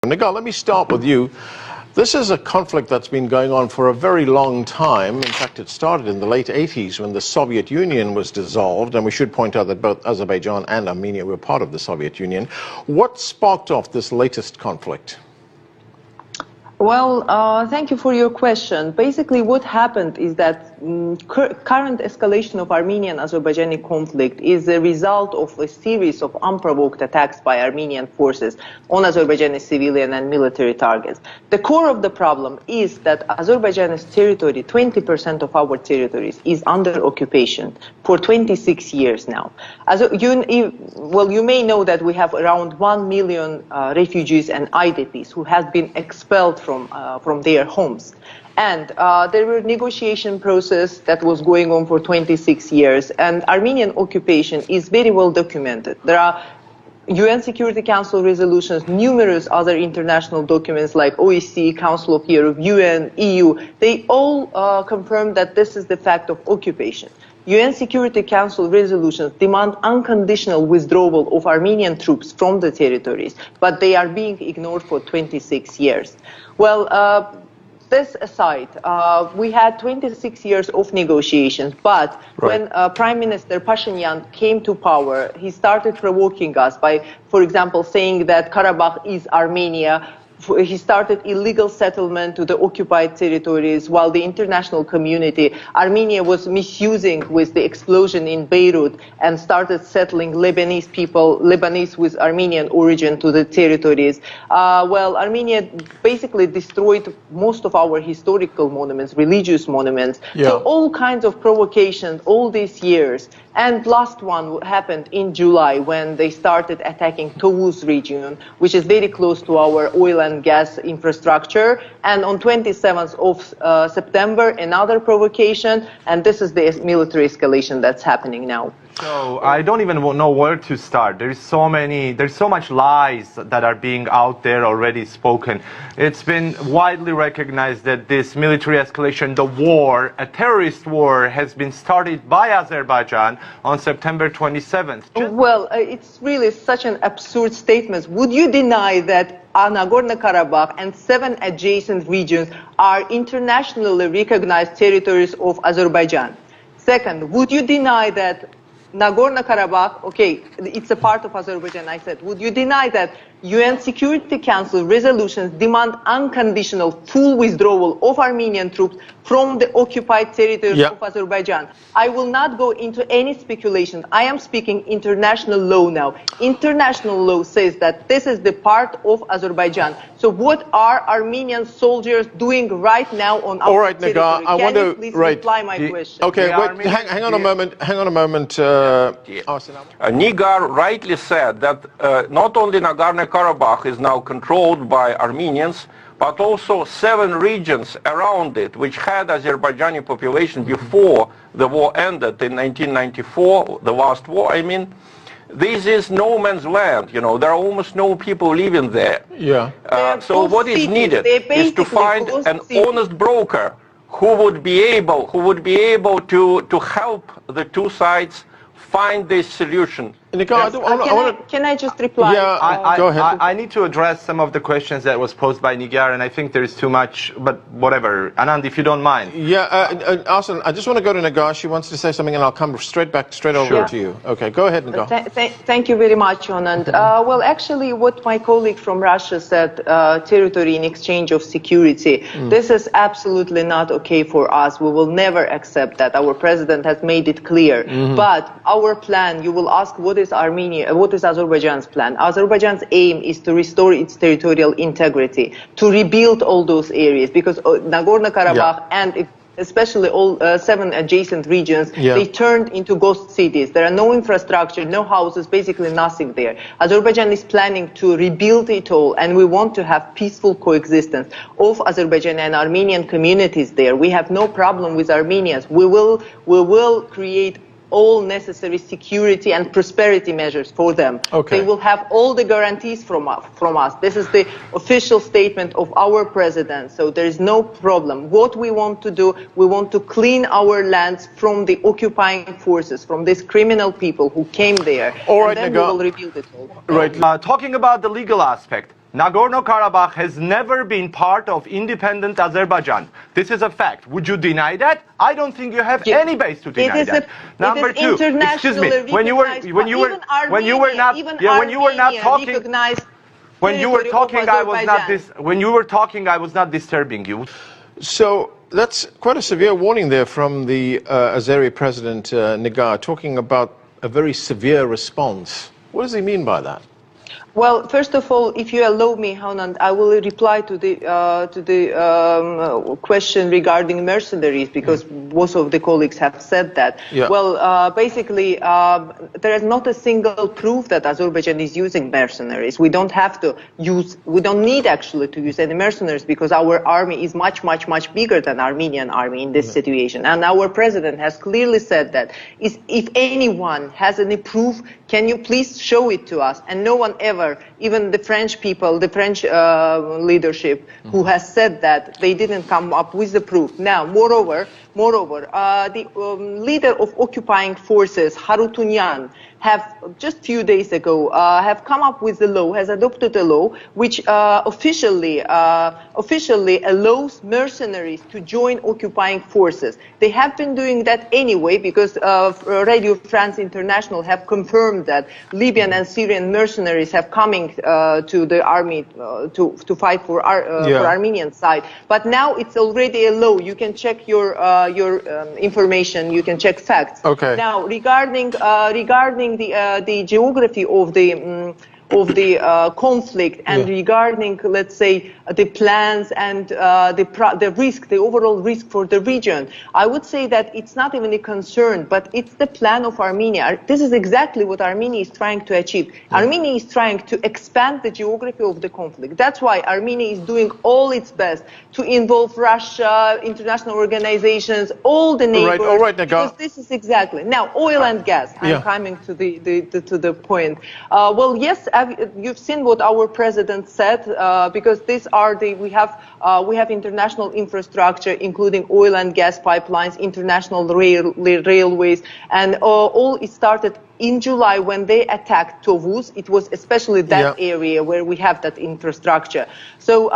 Nigar, let me start with you. This is a conflict that's been going on for a very long time. In fact, it started in the late 80s when the Soviet Union was dissolved, and we should point out that both Azerbaijan and Armenia were part of the Soviet Union. What sparked off this latest conflict? Well, thank you for your question. Basically, what happened is that current escalation of Armenian-Azerbaijani conflict is a result of a series of unprovoked attacks by Armenian forces on Azerbaijani civilian and military targets. The core of the problem is that Azerbaijan's territory, 20% of our territories, is under occupation for 26 years now. You may know that we have around 1 million refugees and IDPs who have been expelled from their homes. And there were negotiation process that was going on for 26 years, and Armenian occupation is very well documented. There are UN Security Council resolutions, numerous other international documents like OSCE, Council of Europe, UN, EU. They all confirm that this is the fact of occupation. UN Security Council resolutions demand unconditional withdrawal of Armenian troops from the territories, but they are being ignored for 26 years. Well, this aside, we had 26 years of negotiations, but when Prime Minister Pashinyan came to power, he started provoking us by, for example, saying that Karabakh is Armenia. He started illegal settlement to the occupied territories, while the international community, Armenia was misusing with the explosion in Beirut and started settling Lebanese people, Lebanese with Armenian origin, to the territories. Well, Armenia basically destroyed most of our historical monuments, religious monuments. Yeah. So all kinds of provocations all these years. And last one happened in July when they started attacking Tovuz region, which is very close to our oil and gas infrastructure. And on 27th of September, another provocation. And this is the military escalation that's happening now. So I don't even know where to start. There's so much lies that are being out there already spoken. It's been widely recognized that this military escalation, the war, a terrorist war, has been started by Azerbaijan on September 27th. Well, it's really such an absurd statement. Would you deny that Nagorno-Karabakh and 7 adjacent regions are internationally recognized territories of Azerbaijan? Second, would you deny that Nagorno-Karabakh, okay, it's a part of Azerbaijan, I said. Would you deny that UN Security Council resolutions demand unconditional full withdrawal of Armenian troops from the occupied territories of Azerbaijan? I will not go into any speculation. I am speaking international law now. International law says that this is the part of Azerbaijan. So what are Armenian soldiers doing right now on our territory? All right, Nigar, I want to please reply my question? Okay, wait, hang on a moment. Nigar rightly said that not only Nagorno-Karabakh is now controlled by Armenians, but also 7 regions around it, which had Azerbaijani population before the war ended in 1994, the last war, I mean. This is no man's land, you know, there are almost no people living there. Yeah. So what is needed is to find an honest broker who would be able to help the two sides find this solution. Can I just reply? Yeah, go ahead. I need to address some of the questions that was posed by Nigar, and I think there is too much, but whatever. Anand, if you don't mind. Yeah, Arsen, I just want to go to Nigar. She wants to say something, and I'll come straight over to you. Okay, go ahead, Nigar. Thank you very much, Anand. Well, actually, what my colleague from Russia said, territory in exchange of security, this is absolutely not okay for us. We will never accept that. Our president has made it clear. But our plan, you will ask, what is Azerbaijan's plan? Azerbaijan's aim is to restore its territorial integrity, to rebuild all those areas, because Nagorno-Karabakh and especially all 7 adjacent regions, they turned into ghost cities. There are no infrastructure, no houses, basically nothing there. Azerbaijan is planning to rebuild it all, and we want to have peaceful coexistence of Azerbaijan and Armenian communities there. We have no problem with Armenians. We will create all necessary security and prosperity measures for them. Okay. They will have all the guarantees from us. This is the official statement of our president, so there is no problem. What we want to do, we want to clean our lands from the occupying forces, from these criminal people who came there. All right, and then we will rebuild it all. Right. Talking about the legal aspect, Nagorno-Karabakh has never been part of independent Azerbaijan. This is a fact. Would you deny that? I don't think you have any base to deny that. Number two, excuse me, when you were talking, I was not disturbing you. So that's quite a severe warning there from the Azeri president, Nigar, talking about a very severe response. What does he mean by that? Well, first of all, if you allow me, Hanan, I will reply to the question regarding mercenaries, because most of the colleagues have said that. Yeah. Well, basically, there is not a single proof that Azerbaijan is using mercenaries. We don't need actually to use any mercenaries, because our army is much bigger than Armenian army in this situation. And our president has clearly said that if anyone has any proof, can you please show it to us? And no one ever, even the French people, the French leadership, who has said that, they didn't come up with the proof. Now, moreover, the leader of occupying forces, Harutyunyan, have just few days ago have come up with a law, has adopted a law which officially allows mercenaries to join occupying forces. They have been doing that anyway, because Radio France International have confirmed that Libyan and Syrian mercenaries have coming to the army to fight for Armenian side. But now it's already a law. You can check your information. You can check facts. Okay. Now regarding the geography of the conflict, and regarding, let's say, the plans and the risk, the overall risk for the region, I would say that it's not even a concern, but it's the plan of Armenia. This is exactly what Armenia is trying to achieve. Armenia is trying to expand the geography of the conflict. That's why Armenia is doing all its best to involve Russia, international organizations, all the neighbors. All right, Nigar. Because this is exactly now oil and gas. I'm coming to the point. Well, yes, you've seen what our president said, because these are we have international infrastructure, including oil and gas pipelines, international railways, and all it started in July when they attacked Tovuz. It was especially that area where we have that infrastructure. So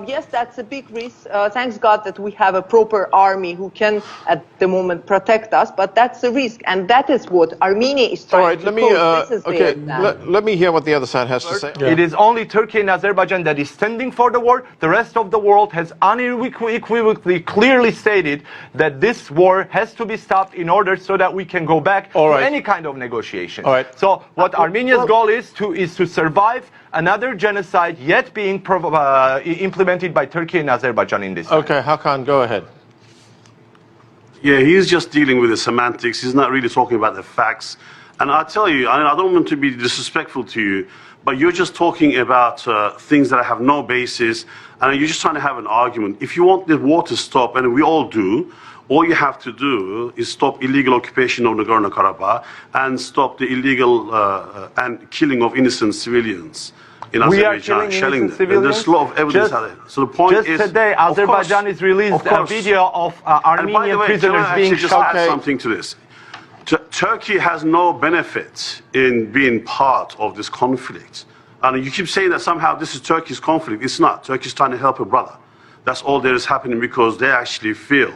yes, that's a big risk. Thanks God that we have a proper army who can at the moment protect us, but that's a risk, and that is what Armenia is trying to let me hear what the other side has to say. It is only Turkey and Azerbaijan that is standing for the war. The rest of the world has unequivocally clearly stated that this war has to be stopped in order so that we can go back to any kind of negotiation. All right. So what Armenia's goal is to survive another genocide yet being implemented by Turkey and Azerbaijan in this time. Okay, Hakan, go ahead. Yeah, he's just dealing with the semantics. He's not really talking about the facts. And I tell you, I don't want to be disrespectful to you, but you're just talking about things that have no basis, and you're just trying to have an argument. If you want the war to stop, and we all do, all you have to do is stop illegal occupation of Nagorno-Karabakh and stop the illegal and killing of innocent civilians in Azerbaijan, shelling them. And there's a lot of evidence out there. So the point is, today, Azerbaijan has released a video of Armenian prisoners being shot. Add something to this. Turkey has no benefit in being part of this conflict. And you keep saying that somehow this is Turkey's conflict. It's not. Turkey's trying to help a brother. That's all that is happening, because they actually feel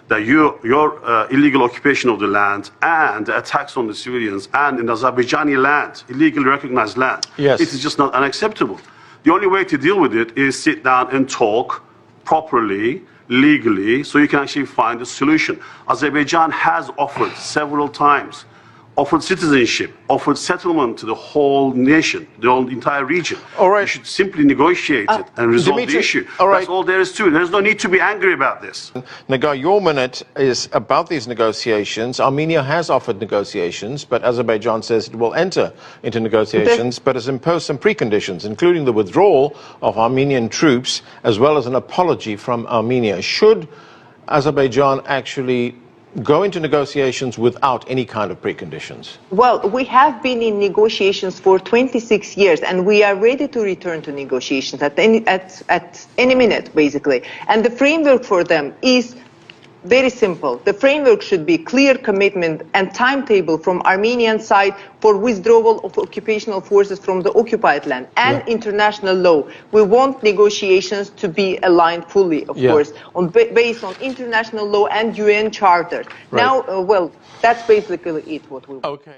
that your illegal occupation of the land and the attacks on the civilians and in Azerbaijani land, illegally recognized land, it is just not unacceptable. The only way to deal with it is sit down and talk properly, legally, so you can actually find a solution. Azerbaijan has offered several times, offered citizenship, offered settlement to the whole nation, the whole entire region. All right. You should simply negotiate it and resolve the issue. All right. That's all there is to it. There's no need to be angry about this. Nagar, your minute is about these negotiations. Armenia has offered negotiations, but Azerbaijan says it will enter into negotiations, but has imposed some preconditions, including the withdrawal of Armenian troops, as well as an apology from Armenia. Should Azerbaijan actually go into negotiations without any kind of preconditions? Well, we have been in negotiations for 26 years, and we are ready to return to negotiations at any minute, basically. And the framework for them is Very simple. The framework should be clear commitment and timetable from Armenian side for withdrawal of occupational forces from the occupied land and international law. We want negotiations to be aligned fully, of course, based on international law and UN charter. Now, well, that's basically it, what we want. Okay.